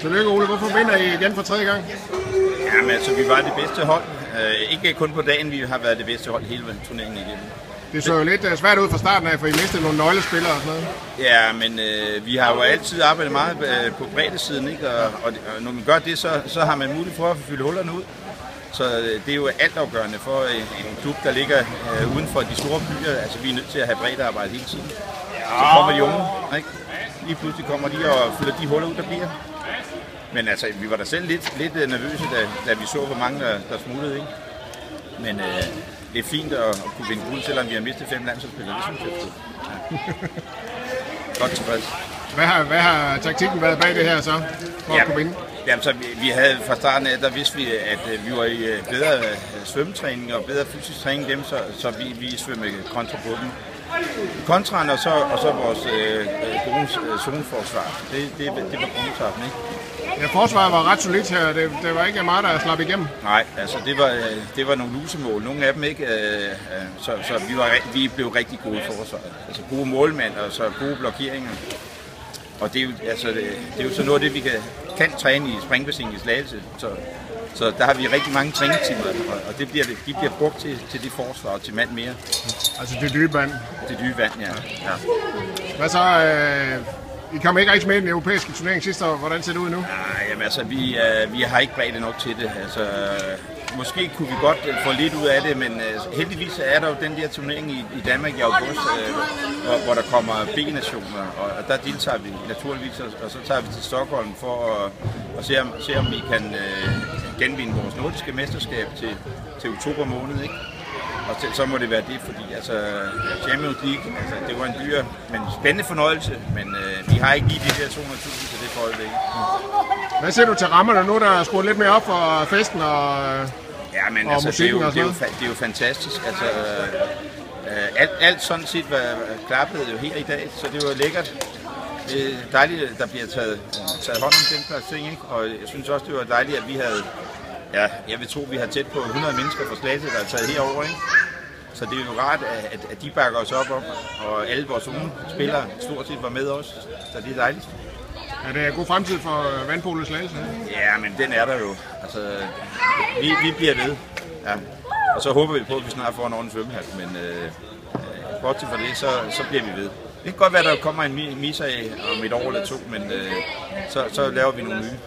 Tillykke, Ole. Hvorfor vinder I igen for tredje gang? Jamen altså, vi var det bedste hold. Ikke kun på dagen, vi har været det bedste hold hele turneringen igennem. Det så jo lidt svært ud fra starten af, for I mistede nogle nøglespillere og sådan noget. Ja, men vi har jo altid arbejdet meget på breddesiden, ikke? Og når man gør det, så har man mulighed for at fylde hullerne ud. Så det er jo altafgørende for en klub, der ligger uden for de store byer. Altså, vi er nødt til at have breddearbejde hele tiden. Så kommer de unge, ikke? Lige pludselig kommer de og fylder de huller ud, der bliver. Men altså, vi var da selv lidt nervøse, da vi så, hvor mange der smuttede, ikke? Men det er fint at kunne vinde guld, selvom vi har mistet 5 landsholdsspillere. Det synes jeg er godt tilfreds. Hvad har taktikken været bag det her så, for at kunne vinde? Jamen, så vi havde fra starten af, der vidste vi, at vi var i bedre svømmetræning og bedre fysisk træning dem, så vi svømmede kontra på dem. Kontraen og så vores gode zoneforsvar. Det var grundtappen, ikke? Ja, forsvaret var ret solidt her. Det var ikke meget, der slap igennem. Nej, altså det var nogle lusemål. Nogle af dem ikke. Så vi blev rigtig gode i forsvaret. Altså gode målmænd og så gode blokeringer. Og det er jo så noget af det, vi kan træne i springbassinet i Slagelse. Så der har vi rigtig mange træningstimer, og de bliver brugt til det forsvar og til mand mere. Altså det dybe vand? Det dybe vand, ja. Hvad så? I kom ikke rigtig med i den europæiske turnering sidste år. Hvordan ser det ud nu? Nej, jamen altså, vi har ikke bredde nok til det. Altså, måske kunne vi godt få lidt ud af det, men heldigvis er der jo den der turnering i Danmark i august, hvor der kommer B-nationer, og der deltager vi naturligvis, og så tager vi til Stockholm for at se om vi kan genvinde vores nordiske mesterskab til oktober måned, ikke? Og så må det være det, fordi altså, Champions League, altså, det var en dyr, men spændende fornøjelse, men vi har ikke lige de der 200.000 til det forhold. Hvad siger du til rammerne nu, der er skruet lidt mere op for festen og altså, musikken og sådan noget? Det er jo fantastisk. Altså, alt sådan set var klappet jo her i dag, så det var lækkert. Det er dejligt, at der bliver taget hånd om den slags ting, ikke? Og jeg synes også, det var dejligt, at vi havde... Ja, jeg vil tro, at vi har tæt på 100 mennesker fra Slagelse, der er taget herover, ikke? Så det er jo rart, at de bakker os op om, og alle vores unge spillere stort set var med os, så det er dejligt. Er det en god fremtid for vandpolet Slagelse? Ja, men den er der jo. Altså, vi bliver ved. Ja. Og så håber vi på, at vi snart får en ordentlig svømmehal, men bortset fra det, så bliver vi ved. Det kan godt være, at der kommer en misa om et år eller to, men så laver vi nogle nye.